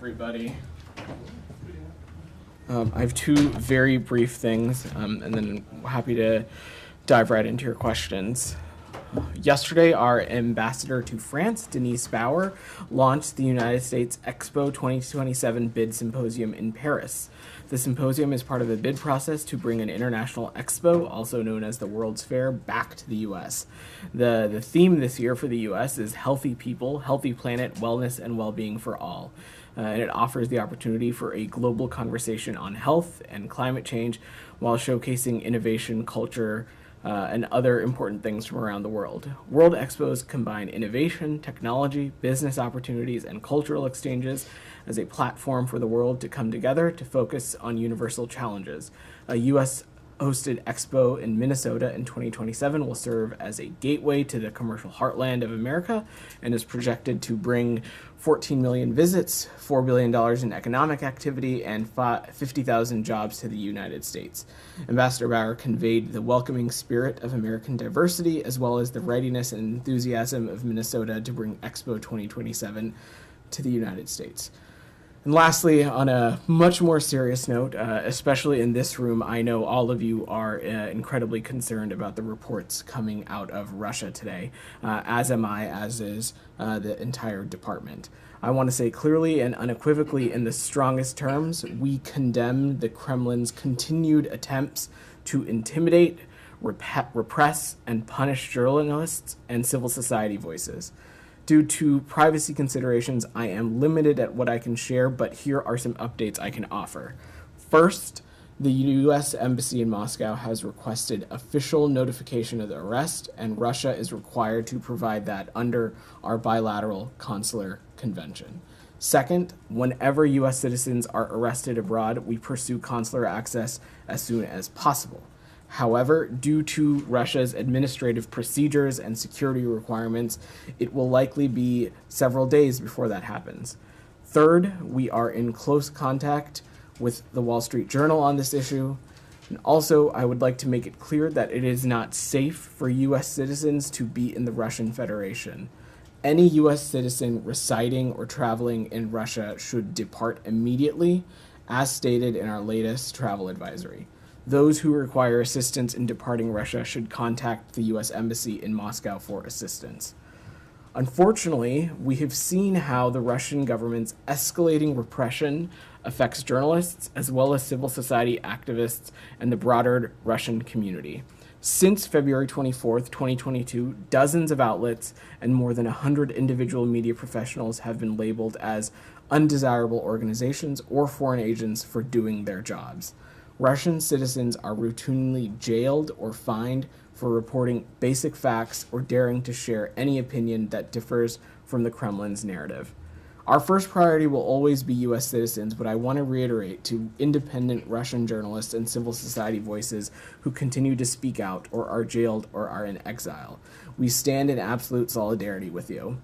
everybody. I have two very brief things, and then I'm happy to dive right into your questions. Yesterday, our ambassador to France, Denise Bauer, launched the United States Expo 2027 Bid Symposium in Paris. The symposium is part of a bid process to bring an international expo, also known as the World's Fair, back to the U.S. The theme this year for the U.S. is Healthy People, Healthy Planet, Wellness, and Well-Being for All. And it offers the opportunity for a global conversation on health and climate change while showcasing innovation, culture, and other important things from around the world. World Expos combine innovation, technology, business opportunities, and cultural exchanges as a platform for the world to come together to focus on universal challenges. A U.S. hosted expo in Minnesota in 2027 will serve as a gateway to the commercial heartland of America and is projected to bring 14 million visits, $4 billion in economic activity, and 50,000 jobs to the United States. Ambassador Bauer conveyed the welcoming spirit of American diversity as well as the readiness and enthusiasm of Minnesota to bring Expo 2027 to the United States. And lastly, on a much more serious note, especially in this room, I know all of you are incredibly concerned about the reports coming out of Russia today, as am I, as is the entire department. I want to say clearly and unequivocally in the strongest terms, we condemn the Kremlin's continued attempts to intimidate, repress, and punish journalists and civil society voices. Due to privacy considerations, I am limited at what I can share, but here are some updates I can offer. First, the U.S. Embassy in Moscow has requested official notification of the arrest, and Russia is required to provide that under our bilateral consular convention. Second, whenever U.S. citizens are arrested abroad, we pursue consular access as soon as possible. However, due to Russia's administrative procedures and security requirements, it will likely be several days before that happens. Third, we are in close contact with the Wall Street Journal on this issue. And also, I would like to make it clear that it is not safe for U.S. citizens to be in the Russian Federation. Any U.S. citizen residing or traveling in Russia should depart immediately, as stated in our latest travel advisory. Those who require assistance in departing Russia should contact the U.S. Embassy in Moscow for assistance. Unfortunately, we have seen how the Russian government's escalating repression affects journalists as well as civil society activists and the broader Russian community. Since February 24th, 2022, dozens of outlets and more than 100 individual media professionals have been labeled as undesirable organizations or foreign agents for doing their jobs. Russian citizens are routinely jailed or fined for reporting basic facts or daring to share any opinion that differs from the Kremlin's narrative. Our first priority will always be U.S. citizens, but I want to reiterate to independent Russian journalists and civil society voices who continue to speak out or are jailed or are in exile. We stand in absolute solidarity with you.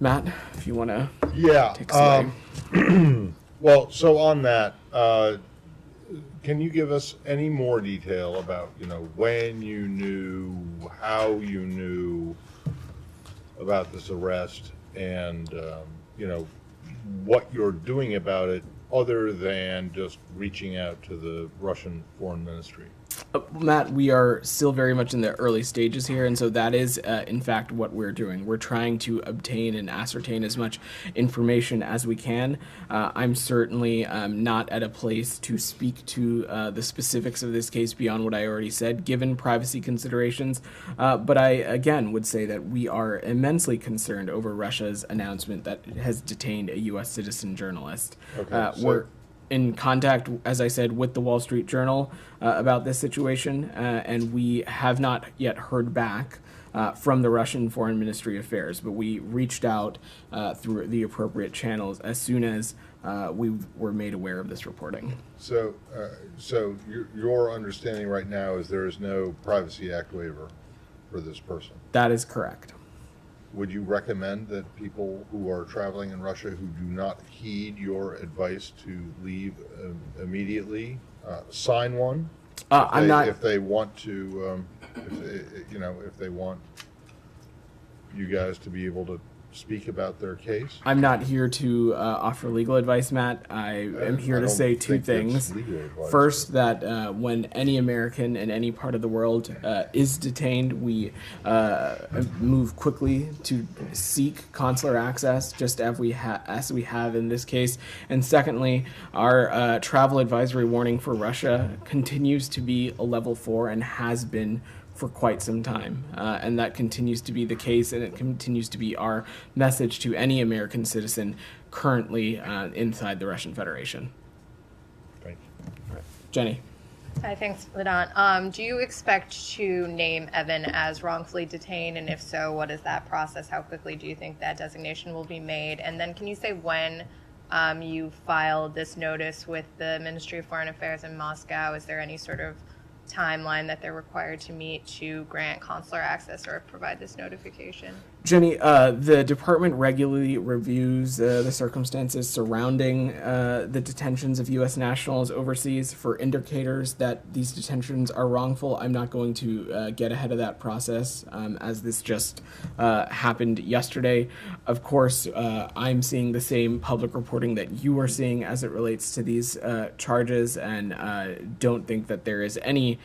Matt, if you want to take us away. Well, so on that, can you give us any more detail about, when you knew, how you knew about this arrest, and, what you're doing about it other than just reaching out to the Russian Foreign Ministry? Matt, we are still very much in the early stages here, and so that is, in fact, what we're doing. We're trying to obtain and ascertain as much information as we can. I'm certainly not at a place to speak to the specifics of this case beyond what I already said, given privacy considerations, but I, again, would say that we are immensely concerned over Russia's announcement that it has detained a U.S. citizen journalist. Okay, we're in contact, as I said, with the Wall Street Journal about this situation, and we have not yet heard back from the Russian Foreign Ministry Affairs, but we reached out through the appropriate channels as soon as we were made aware of this reporting. So your understanding right now is there is no Privacy Act waiver for this person? That is correct. Would you recommend that people who are traveling in Russia who do not heed your advice to leave immediately sign one? If they want to, if they want you guys to be able to speak about their case? I'm not here to offer legal advice, Matt. I am here to say two things. First, that when any American in any part of the world is detained, we move quickly to seek consular access, just as we have in this case. And secondly, our travel advisory warning for Russia continues to be a level 4 and has been for quite some time. And that continues to be the case, and it continues to be our message to any American citizen currently inside the Russian Federation. Thank you. Jenny. Hi, thanks, Vedant. Do you expect to name Evan as wrongfully detained? And if so, what is that process? How quickly do you think that designation will be made? And then can you say when you filed this notice with the Ministry of Foreign Affairs in Moscow? Is there any sort of timeline that they're required to meet to grant consular access or provide this notification? Jenny, the department regularly reviews the circumstances surrounding the detentions of U.S. nationals overseas for indicators that these detentions are wrongful. I'm not going to get ahead of that process as this just happened yesterday. Of course, I'm seeing the same public reporting that you are seeing as it relates to these charges, and don't think that there is any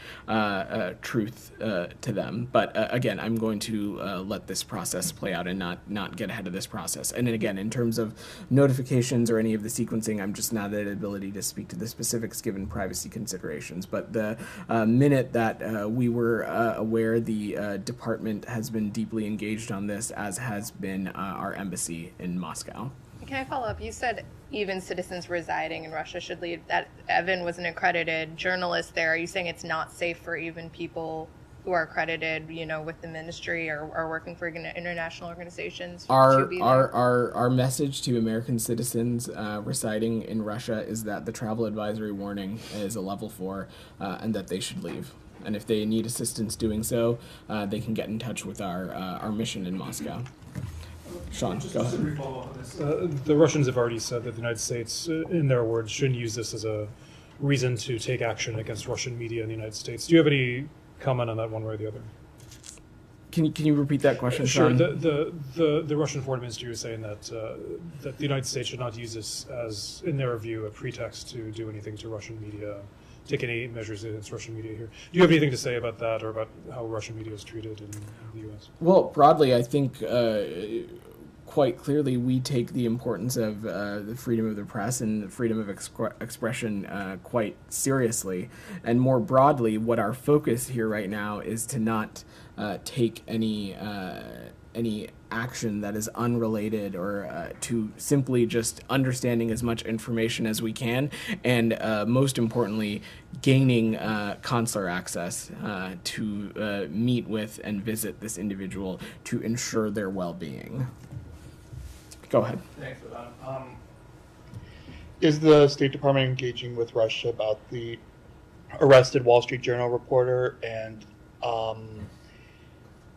truth to them. But again, I'm going to let this process play out and not get ahead of this process. And then again, in terms of notifications or any of the sequencing, I'm just not at ability to speak to the specifics given privacy considerations. But the minute that we were aware, the department has been deeply engaged on this, as has been our embassy in Moscow. Can I follow up? You said even citizens residing in Russia should leave. That Evan was an accredited journalist there. Are you saying it's not safe for even people who are accredited, with the ministry or working for international organizations to be there? Our message to American citizens residing in Russia is that the travel advisory warning is a level 4 and that they should leave. And if they need assistance doing so, they can get in touch with our mission in Moscow. Sean, go ahead. Just a follow-up on this. The Russians have already said that the United States, in their words, shouldn't use this as a reason to take action against Russian media in the United States. Do you have any comment on that one way or the other? Can you repeat that question, Sure. Sean? The Russian foreign ministry was saying that that the United States should not use this as, in their view, a pretext to do anything to Russian media, take any measures against Russian media here. Do you have anything to say about that or about how Russian media is treated in the U.S.? Well, broadly, I think quite clearly we take the importance of the freedom of the press and the freedom of expression quite seriously. And more broadly, what our focus here right now is to not take any action that is unrelated or to simply just understanding as much information as we can, and most importantly, gaining consular access to meet with and visit this individual to ensure their well-being. Go ahead. Thanks for that. Is the State Department engaging with Russia about the arrested Wall Street Journal reporter, and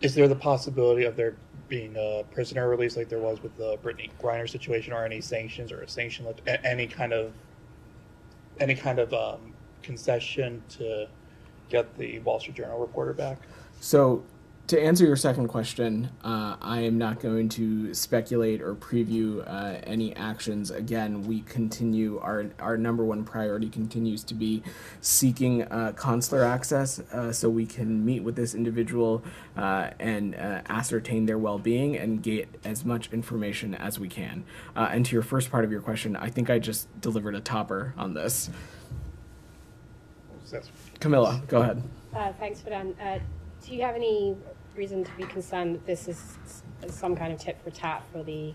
is there the possibility of there being a prisoner release like there was with the Brittany Griner situation, or any sanctions or a sanction, any kind of concession to get the Wall Street Journal reporter back? So, to answer your second question, I am not going to speculate or preview any actions. Again, we continue, our number one priority continues to be seeking consular access so we can meet with this individual and ascertain their well-being and get as much information as we can. And to your first part of your question, I think I just delivered a topper on this. Camilla, go ahead. Thanks, Vedant. Do you have any reason to be concerned that this is some kind of tit for tat for the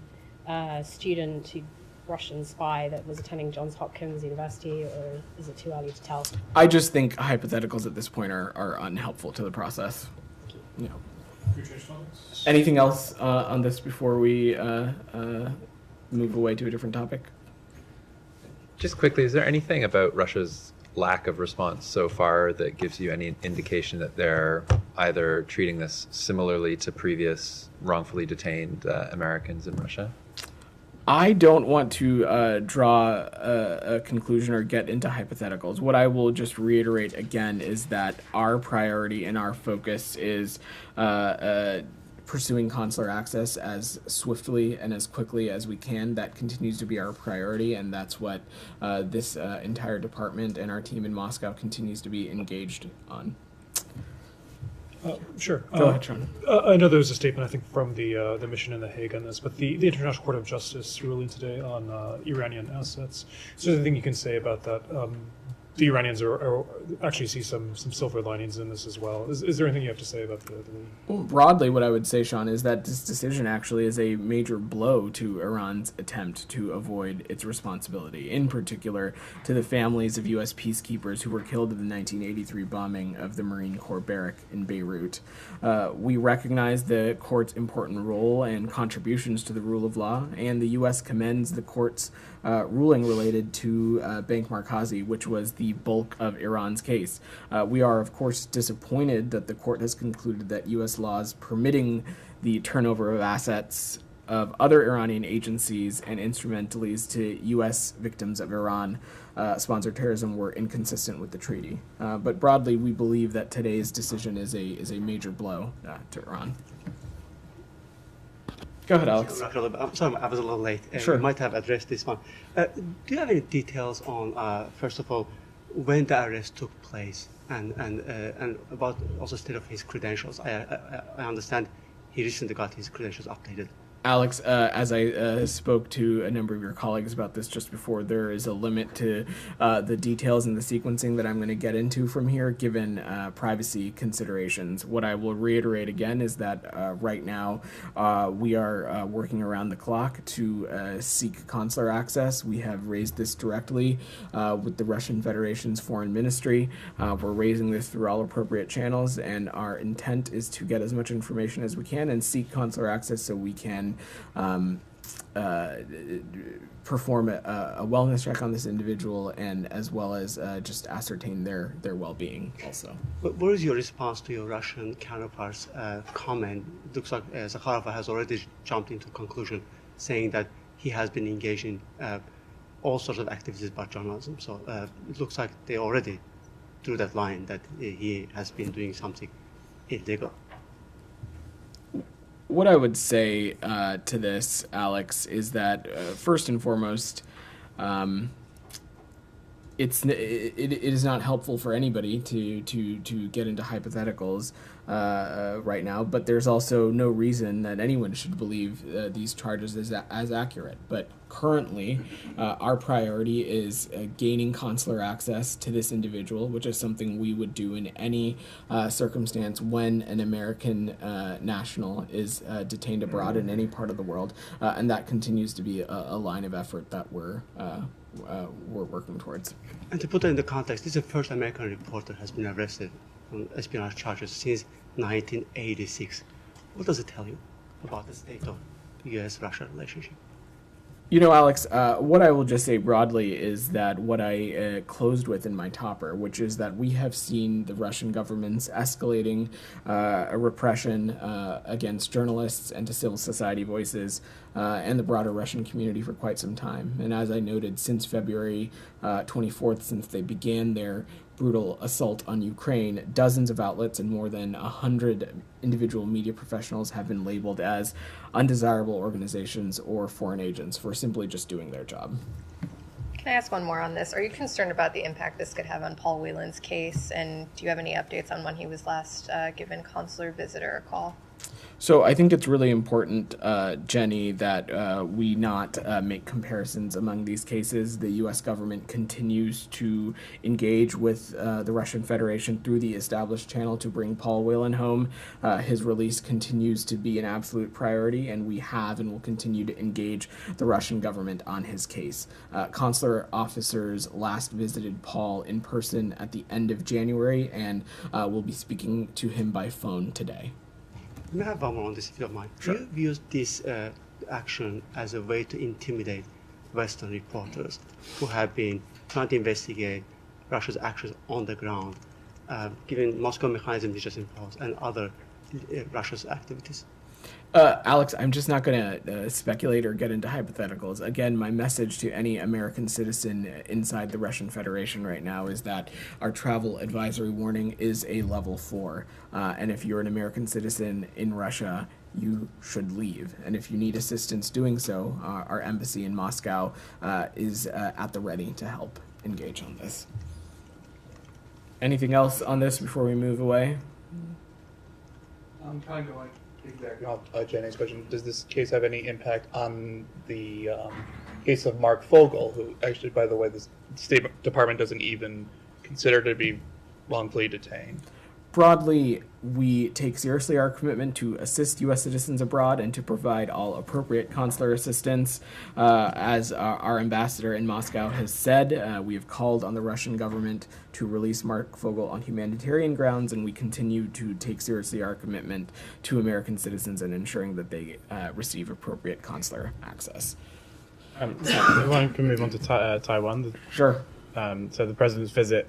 student, Russian spy that was attending Johns Hopkins University, or is it too early to tell? I just think hypotheticals at this point are unhelpful to the process. Anything else on this before we move away to a different topic? Just quickly, is there anything about Russia's lack of response so far that gives you any indication that they're either treating this similarly to previous wrongfully detained Americans in Russia? I don't want to draw a conclusion or get into hypotheticals. What I will just reiterate again is that our priority and our focus is pursuing consular access as swiftly and as quickly as we can. That continues to be our priority, and that's what this entire department and our team in Moscow continues to be engaged on. Sure. Go ahead, Sean. I know there was a statement, I think, from the mission in The Hague on this, but the International Court of Justice ruling today on Iranian assets. Is there anything you can say about that? The Iranians are actually see some silver linings in this as well. Is there anything you have to say about the Well, broadly, what I would say, Sean, is that this decision actually is a major blow to Iran's attempt to avoid its responsibility, in particular to the families of U.S. peacekeepers who were killed in the 1983 bombing of the Marine Corps barrack in Beirut. We recognize the court's important role and contributions to the rule of law, and the U.S. commends the court's ruling related to Bank Markazi, which was the bulk of Iran's case. We are, of course, disappointed that the court has concluded that U.S. laws permitting the turnover of assets of other Iranian agencies and instrumentalities to U.S. victims of Iran-sponsored terrorism were inconsistent with the treaty. But broadly, we believe that today's decision is a major blow to Iran. Go ahead, Alex. I'm sorry, I was a little late. Sure. You might have addressed this one. Do you have any details on, first of all, when the arrest took place and about also state of his credentials? I understand he recently got his credentials updated. Alex, as I spoke to a number of your colleagues about this just before, there is a limit to the details and the sequencing that I'm going to get into from here, given privacy considerations. What I will reiterate again is that right now we are working around the clock to seek consular access. We have raised this directly with the Russian Federation's foreign ministry. We're raising this through all appropriate channels, and our intent is to get as much information as we can and seek consular access so we can perform a wellness check on this individual, and as well as just ascertain their well-being also. But what is your response to your Russian counterpart's comment? It looks like Zakharov has already jumped into conclusion, saying that he has been engaged in all sorts of activities but journalism. So it looks like they already drew that line that he has been doing something illegal. What I would say to this, Alex, is that first and foremost, it is not helpful for anybody to get into hypotheticals right now, but there's also no reason that anyone should believe these charges as accurate. But currently, our priority is gaining consular access to this individual, which is something we would do in any circumstance when an American national is detained abroad in any part of the world, and that continues to be a line of effort that we're working towards. And to put it in the context, this is the first American reporter has been arrested on espionage charges since 1986. What does it tell you about the state of the U.S.-Russia relationship? You know, Alex, what I will just say broadly is that what I closed with in my topper, which is that we have seen the Russian government's escalating repression against journalists and to civil society voices and the broader Russian community for quite some time. And as I noted, since February 24th, since they began their brutal assault on Ukraine, dozens of outlets and more than 100 individual media professionals have been labeled as undesirable organizations or foreign agents for simply just doing their job. Can I ask one more on this? Are you concerned about the impact this could have on Paul Whelan's case? And do you have any updates on when he was last given consular visitor a call? So I think it's really important, Jenny, that we not make comparisons among these cases. The U.S. government continues to engage with the Russian Federation through the established channel to bring Paul Whelan home. His release continues to be an absolute priority, and we have and will continue to engage the Russian government on his case. Consular officers last visited Paul in person at the end of January, and will be speaking to him by phone today. May I have one more on this, if you don't mind? Sure. Do you view this action as a way to intimidate Western reporters who have been trying to investigate Russia's actions on the ground, given Moscow mechanism they just imposed and other Russia's activities? Alex, I'm just not going to speculate or get into hypotheticals. Again, my message to any American citizen inside the Russian Federation right now is that our travel advisory warning is a level 4. And if you're an American citizen in Russia you should leave. And if you need assistance doing so, our embassy in Moscow is at the ready to help engage on this. Anything else on this before we move away? I'm kind of going exactly off Jenny's question. Does this case have any impact on the case of Mark Fogel, who actually, by the way, the State Department doesn't even consider to be wrongfully detained? Broadly, we take seriously our commitment to assist U.S. citizens abroad and to provide all appropriate consular assistance. As our ambassador in Moscow has said, we have called on the Russian government to release Mark Fogel on humanitarian grounds, and we continue to take seriously our commitment to American citizens and ensuring that they receive appropriate consular access. If one can move on to Taiwan. Sure. So the president's visit,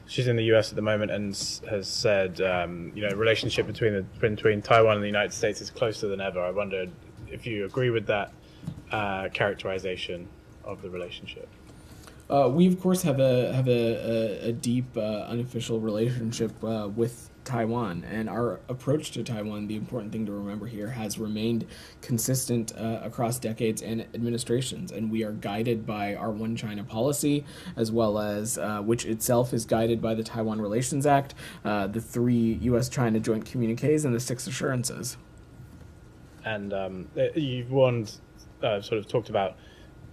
she's in the U.S. at the moment and has said, relationship between Taiwan and the United States is closer than ever. I wondered if you agree with that characterization of the relationship. We of course have a deep unofficial relationship with Taiwan, and our approach to Taiwan, the important thing to remember here, has remained consistent across decades and administrations, and we are guided by our One China policy, as well as which itself is guided by the Taiwan Relations Act, the 3 U.S.-China joint communiques, and the 6 assurances. And you've warned, sort of talked about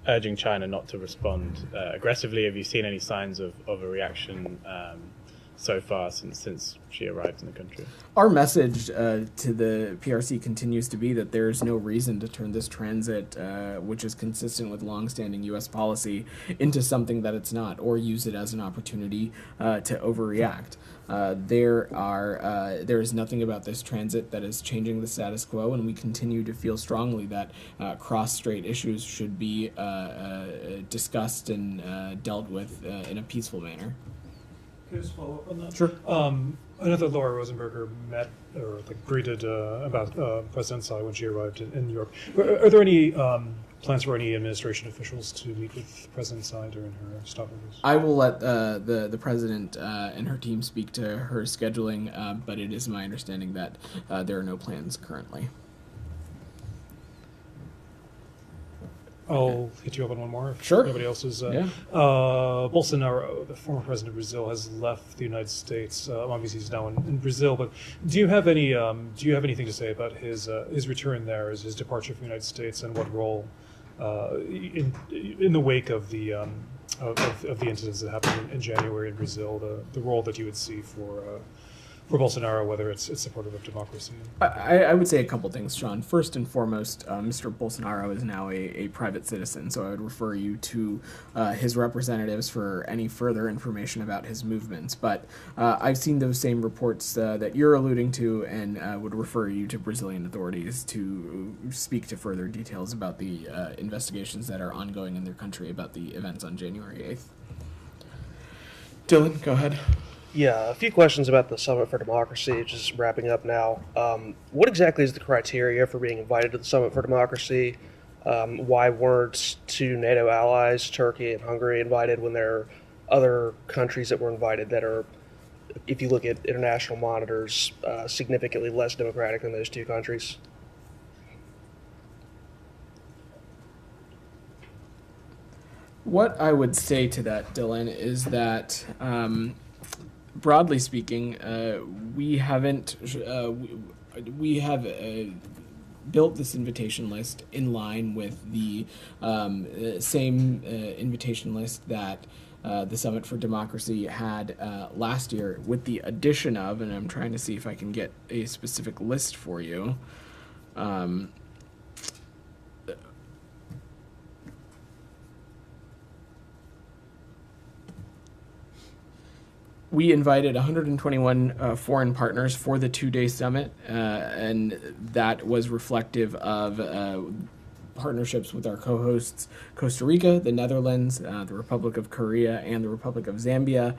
urging China not to respond aggressively. Have you seen any signs of a reaction so far since she arrived in the country? Our message to the PRC continues to be that there is no reason to turn this transit, which is consistent with longstanding U.S. policy, into something that it's not, or use it as an opportunity to overreact. There is nothing about this transit that is changing the status quo, and we continue to feel strongly that cross-strait issues should be discussed and dealt with in a peaceful manner. Can I just follow up on that? Sure. I know that Laura Rosenberger met or greeted President Tsai when she arrived in New York. Are there any plans for any administration officials to meet with President Tsai during her stopovers? I will let the president and her team speak to her scheduling, but it is my understanding that there are no plans currently. I'll hit you up on one more. If Sure. Nobody else is. Yeah. Bolsonaro, the former president of Brazil, has left the United States. Obviously, he's now in Brazil. But do you have anything to say about his return there, his departure from the United States, and what role in the wake of the incidents that happened in January in Brazil, the role that you would see for Bolsonaro, whether it's supportive of democracy? I would say a couple things, Sean. First and foremost, Mr. Bolsonaro is now a private citizen, so I would refer you to his representatives for any further information about his movements. But I've seen those same reports that you're alluding to, and would refer you to Brazilian authorities to speak to further details about the investigations that are ongoing in their country about the events on January 8th. Dylan, go ahead. Yeah, a few questions about the Summit for Democracy, just wrapping up now. What exactly is the criteria for being invited to the Summit for Democracy? Why weren't 2 NATO allies, Turkey and Hungary, invited when there are other countries that were invited that are, if you look at international monitors, significantly less democratic than those 2 countries? What I would say to that, Dylan, is that broadly speaking, we have built this invitation list in line with the same invitation list that the Summit for Democracy had last year, with the addition of, and I'm trying to see if I can get a specific list for you. We invited 121 foreign partners for the 2-day summit, and that was reflective of partnerships with our co-hosts Costa Rica, the Netherlands, the Republic of Korea, and the Republic of Zambia.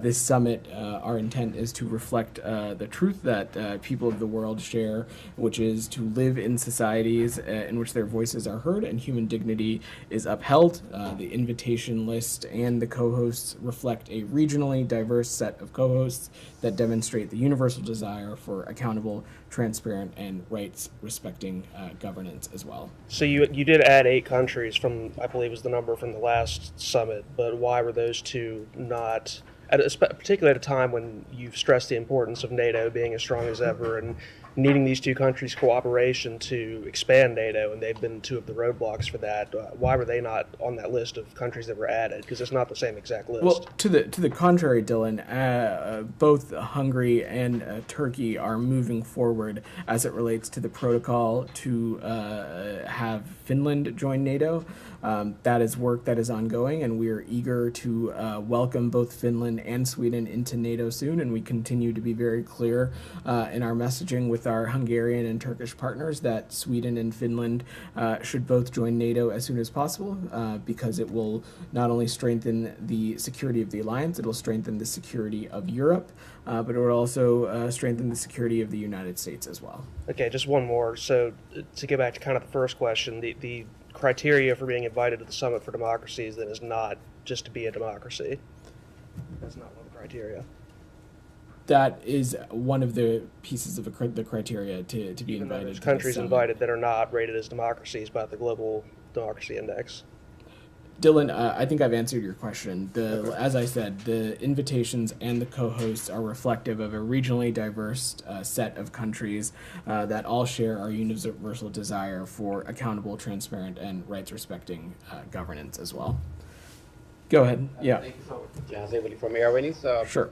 This summit, our intent is to reflect the truth that people of the world share, which is to live in societies in which their voices are heard and human dignity is upheld. The invitation list and the co-hosts reflect a regionally diverse set of co-hosts that demonstrate the universal desire for accountable, transparent, and rights-respecting governance as well. So you did add 8 countries from, I believe was the number from the last summit, but why were those two not, particularly at a time when you've stressed the importance of NATO being as strong as ever and needing these 2 countries' cooperation to expand NATO, and they've been 2 of the roadblocks for that. Why were they not on that list of countries that were added? Because it's not the same exact list. Well, to the contrary, Dylan, both Hungary and Turkey are moving forward as it relates to the protocol to have Finland join NATO. That is work that is ongoing, and we are eager to welcome both Finland and Sweden into NATO soon, and we continue to be very clear in our messaging with our Hungarian and Turkish partners that Sweden and Finland should both join NATO as soon as possible, because it will not only strengthen the security of the alliance, it will strengthen the security of Europe, but it will also strengthen the security of the United States as well. Okay, just one more. So to get back to kind of the first question, the criteria for being invited to the Summit for Democracies then is not just to be a democracy. That's not one of the criteria. That is one of the pieces of the criteria to be Even though invited. there's to countries the summit. invited that are not rated as democracies by the Global Democracy Index. Dylan, I think I've answered your question. As I said, the invitations and the co-hosts are reflective of a regionally diverse set of countries that all share our universal desire for accountable, transparent, and rights-respecting governance as well. Go ahead. Yeah. Thank you so much. Jazzy from Airways. Sure.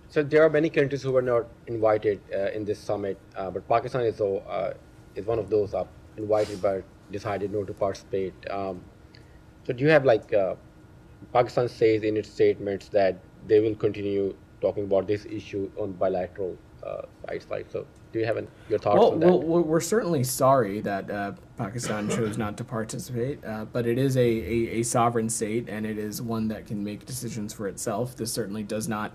So there are many countries who were not invited in this summit, but Pakistan is one of those invited but decided not to participate. So do you have Pakistan says in its statements that they will continue talking about this issue on bilateral sides, so do you have your thoughts on that? Well, we're certainly sorry that Pakistan chose not to participate, but it is a sovereign state, and it is one that can make decisions for itself. This certainly does not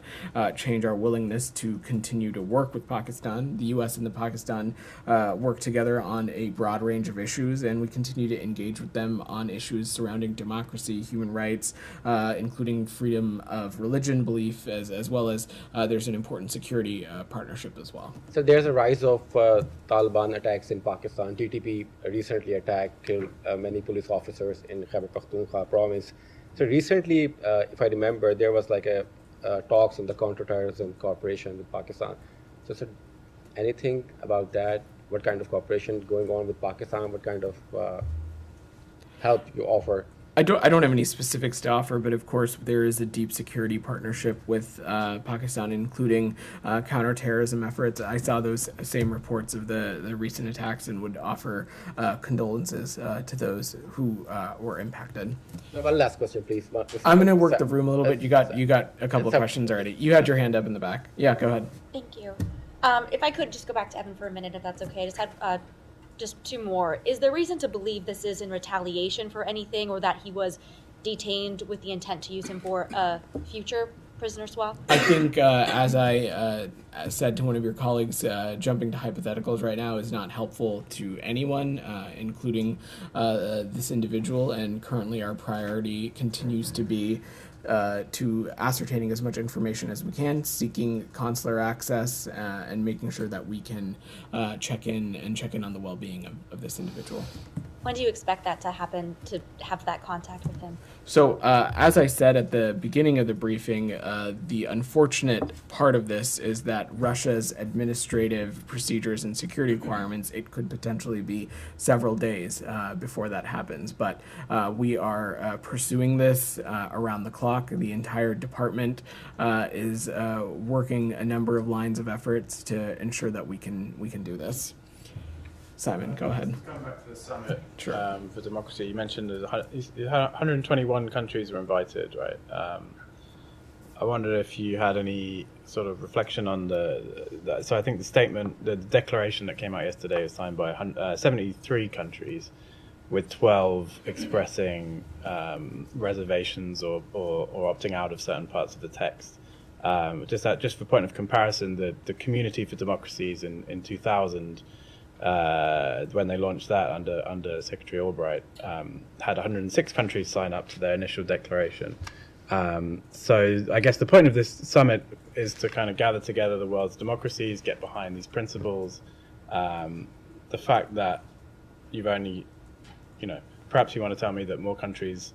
change our willingness to continue to work with Pakistan. The U.S. and the Pakistan work together on a broad range of issues, and we continue to engage with them on issues surrounding democracy, human rights, including freedom of religion, belief, as well as there's an important security partnership as well. So there's a rise of Taliban attacks in Pakistan. TTP recently attacked, killed many police officers in Khyber Pakhtunkhwa province. So recently, if I remember, there was a talks on the counterterrorism cooperation with Pakistan. So anything about that? What kind of cooperation going on with Pakistan? What kind of help you offer? I don't have any specifics to offer, but of course there is a deep security partnership with Pakistan, including counterterrorism efforts. I saw those same reports of the recent attacks and would offer condolences to those who were impacted. One last question, please. I'm going to work the room a little bit. You got a couple of questions already. You had your hand up in the back. Yeah, go ahead. Thank you. If I could just go back to Evan for a minute, if that's okay. I just had just 2 more. Is there reason to believe this is in retaliation for anything, or that he was detained with the intent to use him for a future prisoner swap? I think, as I said to one of your colleagues, jumping to hypotheticals right now is not helpful to anyone, including this individual, and currently our priority continues to be to ascertaining as much information as we can, seeking consular access, and making sure that we can check in on the well-being of this individual. When do you expect that to happen, to have that contact with him? So, as I said at the beginning of the briefing, the unfortunate part of this is that Russia's administrative procedures and security requirements, it could potentially be several days before that happens. But we are pursuing this around the clock. The entire department is working a number of lines of efforts to ensure that we can do this. Simon, go ahead. Going back to the summit Sure. For democracy, you mentioned there's 121 countries were invited, right? I wondered if you had any sort of reflection on so I think the declaration that came out yesterday was signed by 73 countries, with 12 expressing reservations or opting out of certain parts of the text. Just for point of comparison, the Community for Democracies in 2000, when they launched that under Secretary Albright, had 106 countries sign up to their initial declaration. So I guess the point of this summit is to kind of gather together the world's democracies, get behind these principles. The fact that you've only, perhaps you want to tell me that more countries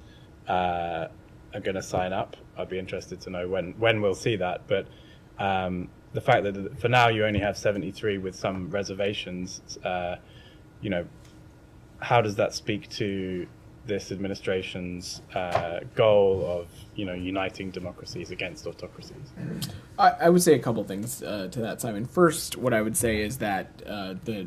are going to sign up. I'd be interested to know when we'll see that. But the fact that for now you only have 73 with some reservations, how does that speak to this administration's goal of uniting democracies against autocracies? I would say a couple things to that, Simon. First, what I would say is that the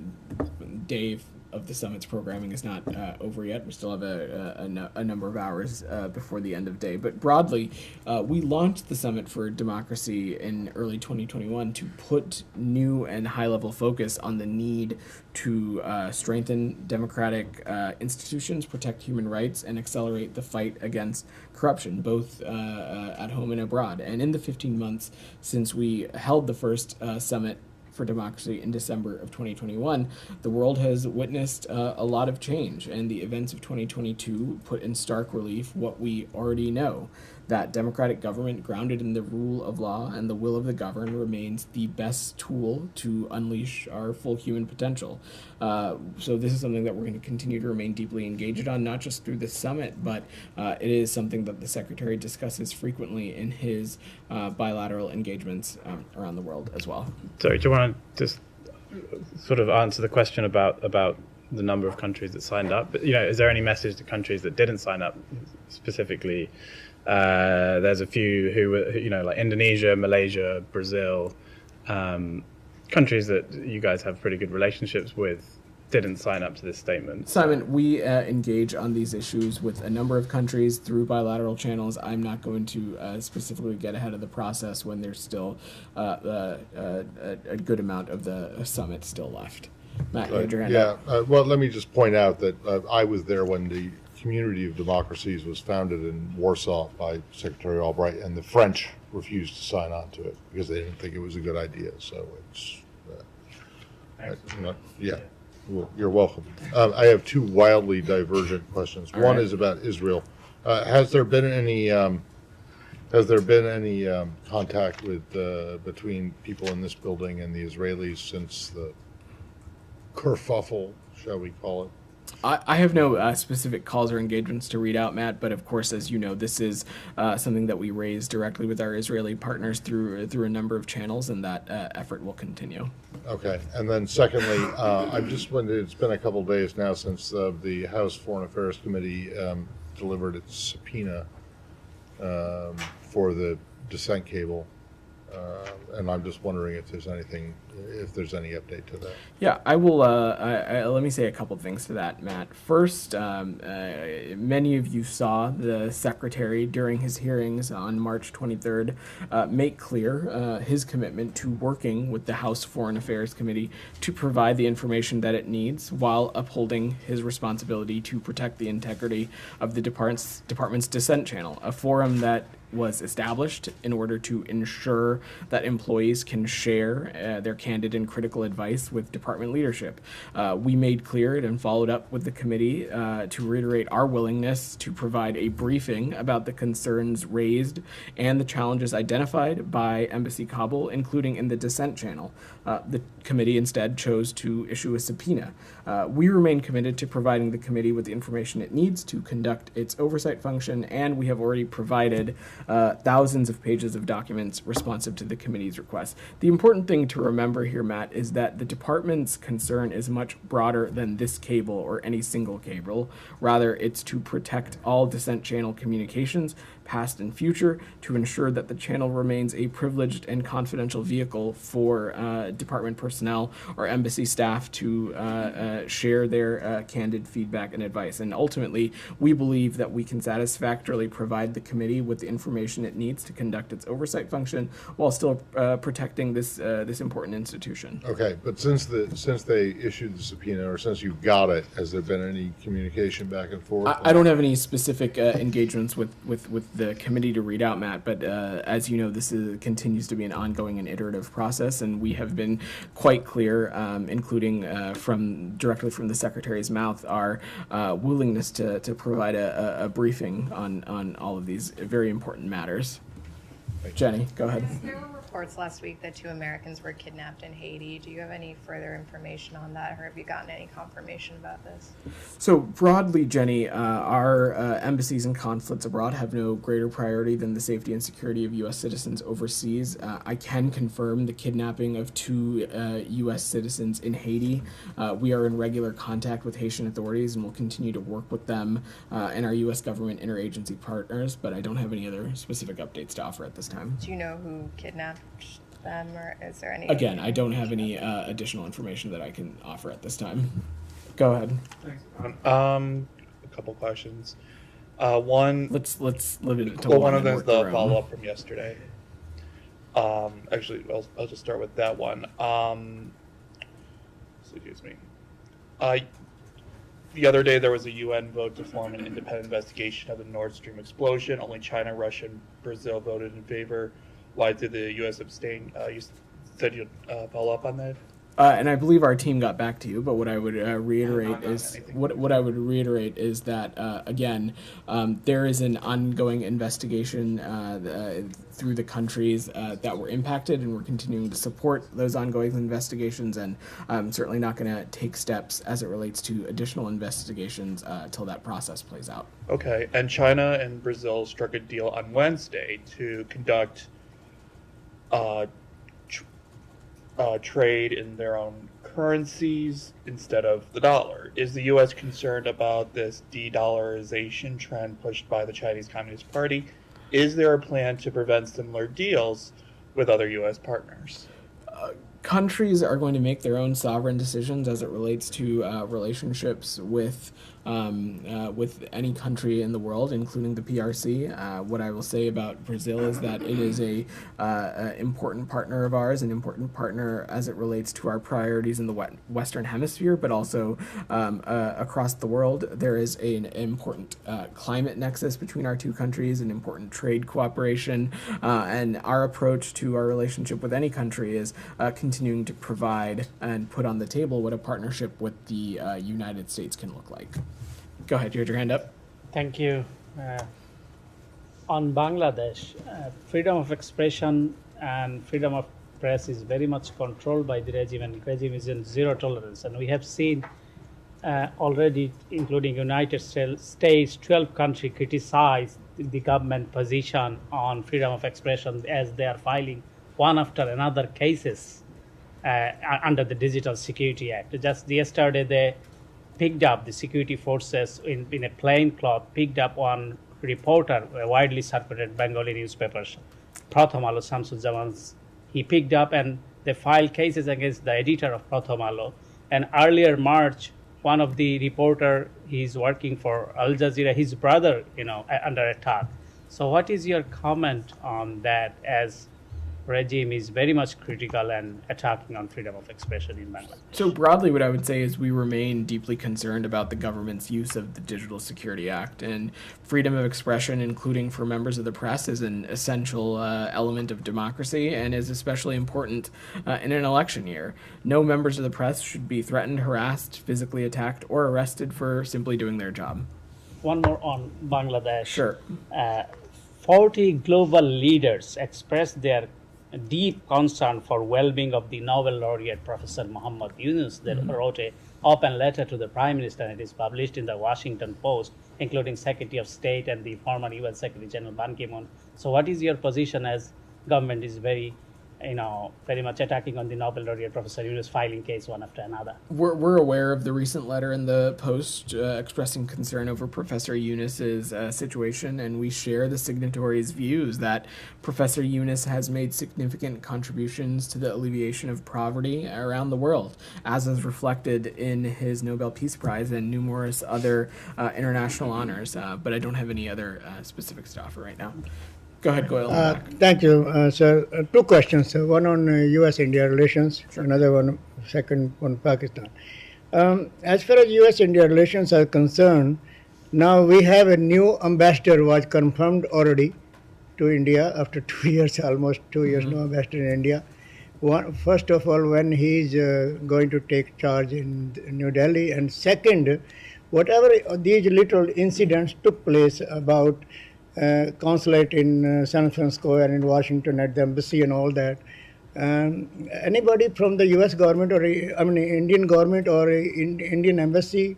day of the summit's programming is not over yet. We still have a number of hours before the end of day. But broadly, we launched the Summit for Democracy in early 2021 to put new and high-level focus on the need to strengthen democratic institutions, protect human rights, and accelerate the fight against corruption, both at home and abroad. And in the 15 months since we held the first Summit for Democracy in December of 2021, the world has witnessed a lot of change, and the events of 2022 put in stark relief what we already know, that democratic government grounded in the rule of law and the will of the governed remains the best tool to unleash our full human potential. So this is something that we're going to continue to remain deeply engaged on, not just through this summit, but it is something that the Secretary discusses frequently in his bilateral engagements around the world as well. Sorry, do you want to just sort of answer the question about the number of countries that signed up? Is there any message to countries that didn't sign up specifically? There's a few who were, like Indonesia, Malaysia, Brazil, countries that you guys have pretty good relationships with, didn't sign up to this statement. Simon, we engage on these issues with a number of countries through bilateral channels. I'm not going to specifically get ahead of the process when there's still a good amount of the summit still left. Matt, you had your hand up. Well, let me just point out that I was there when the Community of Democracies was founded in Warsaw by Secretary Albright, and the French refused to sign on to it because they didn't think it was a good idea. So it's, well, you're welcome. I have two wildly divergent questions. All One right. is about Israel. Has there been any contact with between people in this building and the Israelis since the kerfuffle, shall we call it? I have no specific calls or engagements to read out, Matt, but of course, as you know, this is something that we raise directly with our Israeli partners through a number of channels, and that effort will continue. Okay, and then secondly, I'm just wondering, it's been a couple of days now since the House Foreign Affairs Committee delivered its subpoena for the dissent cable, and I'm just wondering if there's any update to that. Yeah, I will. Let me say a couple things to that, Matt. First, many of you saw the Secretary during his hearings on March 23rd make clear his commitment to working with the House Foreign Affairs Committee to provide the information that it needs while upholding his responsibility to protect the integrity of the department's dissent channel, a forum that was established in order to ensure that employees can share their candid and critical advice with department leadership. We made clear and followed up with the committee to reiterate our willingness to provide a briefing about the concerns raised and the challenges identified by Embassy Kabul, including in the dissent channel. The committee instead chose to issue a subpoena. We remain committed to providing the committee with the information it needs to conduct its oversight function, and we have already provided thousands of pages of documents responsive to the committee's request. The important thing to remember here, Matt, is that the department's concern is much broader than this cable or any single cable. Rather, it's to protect all dissent channel communications, past and future, to ensure that the channel remains a privileged and confidential vehicle for department personnel or embassy staff to share their candid feedback and advice. And ultimately, we believe that we can satisfactorily provide the committee with the information information it needs to conduct its oversight function while still protecting this important institution. Okay, but since they issued the subpoena, or since you got it, has there been any communication back and forth? I don't have any specific engagements with the committee to read out, Matt, but as you know, this continues to be an ongoing and iterative process, and we have been quite clear, including directly from the Secretary's mouth, our willingness to provide a briefing on all of these very important matters. Jenny, go ahead. There were reports last week that 2 Americans were kidnapped in Haiti. Do you have any further information on that, or have you gotten any confirmation about this? So broadly, Jenny, our embassies and consulates abroad have no greater priority than the safety and security of U.S. citizens overseas. I can confirm the kidnapping of 2 U.S. citizens in Haiti. We are in regular contact with Haitian authorities and will continue to work with them and our U.S. government interagency partners, but I don't have any other specific updates to offer at this time. Do you know who kidnapped them, or is there any? Again, I don't have any additional information that I can offer at this time. Go ahead. A couple questions. One. Let's limit it to well, one of them is the around. follow-up from yesterday. Actually, I'll just start with that one. Excuse me. The other day, there was a UN vote to form an independent investigation of the Nord Stream explosion. Only China, Russia, and Brazil voted in favor. Why did the U.S. abstain? You said you'd follow up on that. And I believe our team got back to you, but what I would reiterate is that again, there is an ongoing investigation through the countries that were impacted, and we're continuing to support those ongoing investigations, and I'm certainly not going to take steps as it relates to additional investigations until that process plays out. Okay, and China and Brazil struck a deal on Wednesday to conduct trade in their own currencies instead of the dollar. Is the U.S. concerned about this de-dollarization trend pushed by the Chinese Communist Party? Is there a plan to prevent similar deals with other U.S. partners? Countries are going to make their own sovereign decisions as it relates to relationships with any country in the world, including the PRC. What I will say about Brazil is that it is a important partner of ours, an important partner as it relates to our priorities in the Western Hemisphere, but also across the world. There is an important climate nexus between our two countries, an important trade cooperation, and our approach to our relationship with any country is continuing to provide and put on the table what a partnership with the United States can look like. Go ahead, you had your hand up. Thank you. On Bangladesh, freedom of expression and freedom of press is very much controlled by the regime, and the regime is in zero tolerance. And we have seen already, including United States, 12 countries criticize the government position on freedom of expression as they are filing one after another cases under the Digital Security Act. Just yesterday, they picked up, the security forces in a plaincloth, picked up one reporter, a widely circulated Bengali newspapers, Pratham Alo Shamsuzzaman. He picked up and they filed cases against the editor of Pratham Alo. And earlier March, one of the reporter, he's working for Al Jazeera, his brother, under attack. So what is your comment on that, as regime is very much critical and attacking on freedom of expression in Bangladesh? So broadly, what I would say is we remain deeply concerned about the government's use of the Digital Security Act, and freedom of expression, including for members of the press, is an essential element of democracy and is especially important in an election year. No members of the press should be threatened, harassed, physically attacked, or arrested for simply doing their job. One more on Bangladesh. Sure. 40 global leaders expressed their deep concern for well-being of the Nobel laureate Professor Muhammad Yunus. They wrote an open letter to the Prime Minister, and it is published in the Washington Post, including Secretary of State and the former UN Secretary General Ban Ki-moon. So what is your position, as government is very much attacking on the Nobel laureate Professor Yunus, filing case one after another? We're aware of the recent letter in the Post expressing concern over Professor Yunus's situation, and we share the signatories' views that Professor Yunus has made significant contributions to the alleviation of poverty around the world, as is reflected in his Nobel Peace Prize and numerous other international honors, but I don't have any other specifics to offer right now. Go ahead, Goyal. Thank you, sir. Two questions. One on U.S.-India relations, another one, second on Pakistan. As far as U.S.-India relations are concerned, now we have a new ambassador was confirmed already to India after 2 years, almost 2 years, no ambassador in India. First of all, when he's going to take charge in New Delhi, and second, whatever these little incidents took place about consulate in San Francisco and in Washington at the embassy and all that, anybody from the U.S. government or Indian government or Indian embassy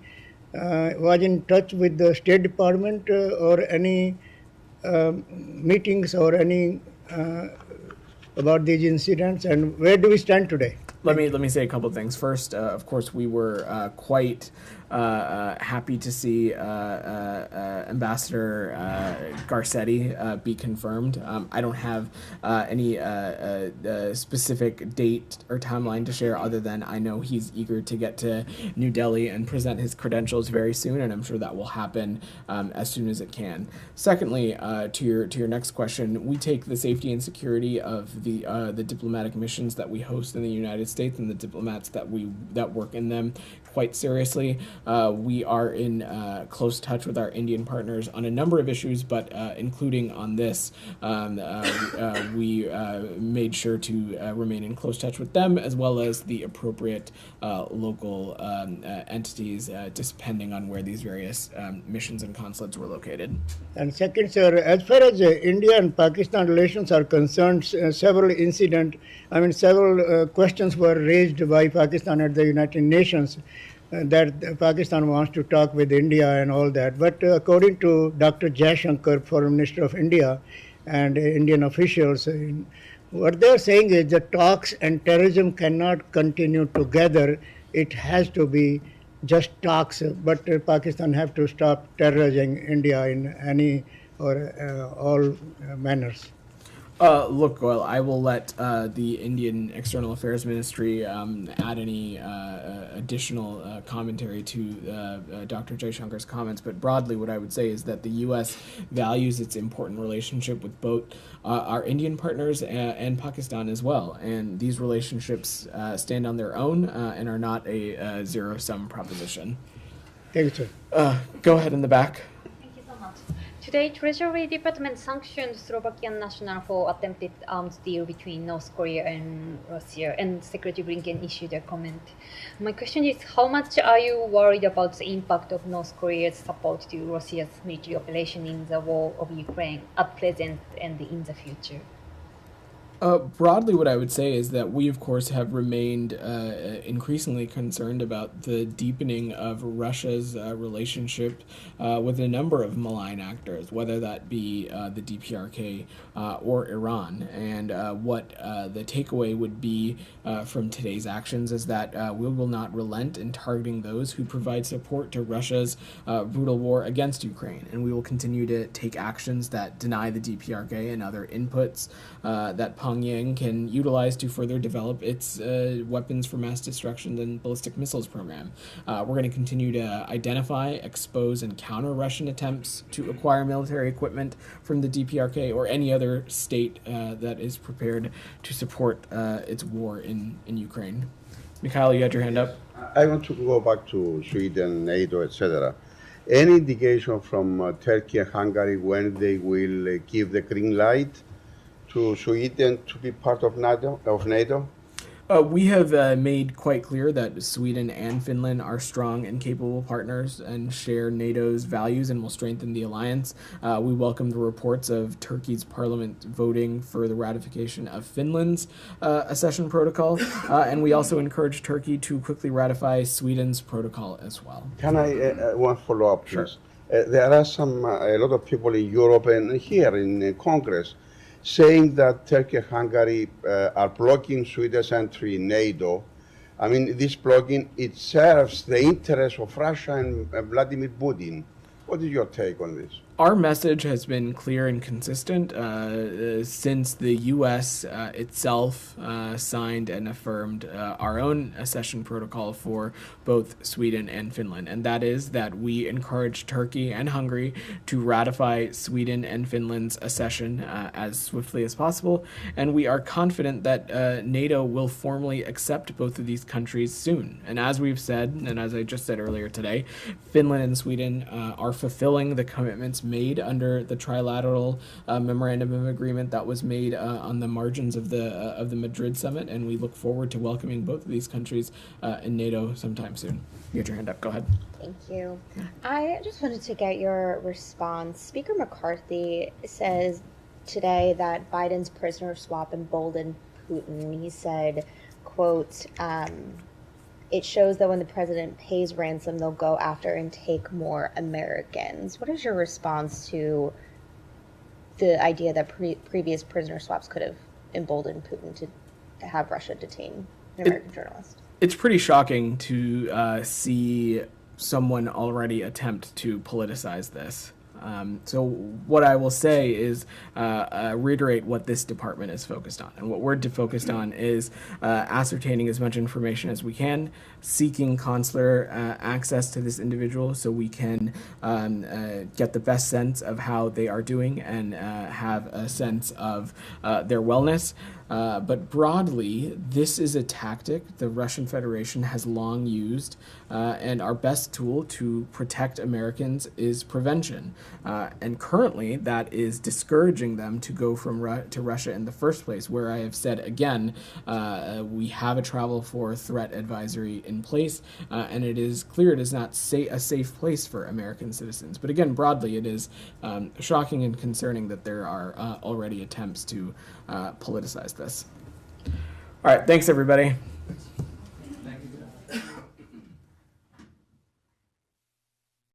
was in touch with the State Department or any meetings or any about these incidents, and where do we stand today? Let me say a couple of things. First, of course, we were quite happy to see Ambassador Garcetti be confirmed. I don't have any specific date or timeline to share other than I know he's eager to get to New Delhi and present his credentials very soon, and I'm sure that will happen as soon as it can. Secondly, to your next question, we take the safety and security of the diplomatic missions that we host in the United States and the diplomats that work in them quite seriously. We are in close touch with our Indian partners on a number of issues, but including on this, we made sure to remain in close touch with them as well as the appropriate local entities, depending on where these various missions and consulates were located. And second, sir, as far as India and Pakistan relations are concerned, several questions were raised by Pakistan at the United Nations that Pakistan wants to talk with India and all that. But according to Dr. Jaishankar, Foreign Minister of India, and Indian officials, what they're saying is that talks and terrorism cannot continue together. It has to be just talks, but Pakistan have to stop terrorizing India in any or all manners. Look, Goyal, I will let the Indian External Affairs Ministry add any additional commentary to Dr. Jaishankar's comments, but broadly what I would say is that the U.S. values its important relationship with both our Indian partners and Pakistan as well, and these relationships stand on their own and are not a zero-sum proposition. Thank you, sir. Go ahead in the back. Today, Treasury Department sanctioned Slovakian national for attempted arms deal between North Korea and Russia, and Secretary Blinken issued a comment. My question is, how much are you worried about the impact of North Korea's support to Russia's military operation in the war of Ukraine at present and in the future? Broadly, what I would say is that we, of course, have remained increasingly concerned about the deepening of Russia's relationship with a number of malign actors, whether that be the DPRK or Iran. And what the takeaway would be from today's actions is that we will not relent in targeting those who provide support to Russia's brutal war against Ukraine. And we will continue to take actions that deny the DPRK and other inputs that Pyongyang can utilize to further develop its weapons for mass destruction and ballistic missiles program. We're going to continue to identify, expose, and counter Russian attempts to acquire military equipment from the DPRK or any other state that is prepared to support its war in Ukraine. Mikhail, you had your hand up. I want to go back to Sweden, NATO, etc. Any indication from Turkey and Hungary when they will give the green light to Sweden to be part of NATO? We have made quite clear that Sweden and Finland are strong and capable partners and share NATO's values and will strengthen the alliance. We welcome the reports of Turkey's parliament voting for the ratification of Finland's accession protocol, and we also encourage Turkey to quickly ratify Sweden's protocol as well. Can I one follow-up, please? Sure. There are a lot of people in Europe and here in Congress saying that Turkey and Hungary are blocking Sweden's entry in NATO. I mean, this blocking, it serves the interests of Russia and Vladimir Putin. What is your take on this? Our message has been clear and consistent since the U.S. Itself signed and affirmed our own accession protocol for both Sweden and Finland, and that is that we encourage Turkey and Hungary to ratify Sweden and Finland's accession as swiftly as possible, and we are confident that NATO will formally accept both of these countries soon. And as we've said, and as I just said earlier today, Finland and Sweden are fulfilling the commitments made under the trilateral memorandum of agreement that was made on the margins of the Madrid summit, and we look forward to welcoming both of these countries in NATO sometime soon. You had your hand up. Go ahead. Thank you. I just wanted to get your response. Speaker McCarthy says today that Biden's prisoner swap emboldened Putin. He said, quote, it shows that when the president pays ransom, they'll go after and take more Americans. What is your response to the idea that previous prisoner swaps could have emboldened Putin to have Russia detain an American journalist? It's pretty shocking to see someone already attempt to politicize this. So what I will say is reiterate what this department is focused on. And what we're focused on is ascertaining as much information as we can, seeking consular access to this individual so we can get the best sense of how they are doing and have a sense of their wellness. But broadly, this is a tactic the Russian Federation has long used, and our best tool to protect Americans is prevention. And currently, that is discouraging them to go to Russia in the first place, where I have said, again, we have a travel for threat advisory in place, and it is clear it is not a safe place for American citizens. But again, broadly, it is shocking and concerning that there are already attempts to politicize this. All right, thanks, everybody.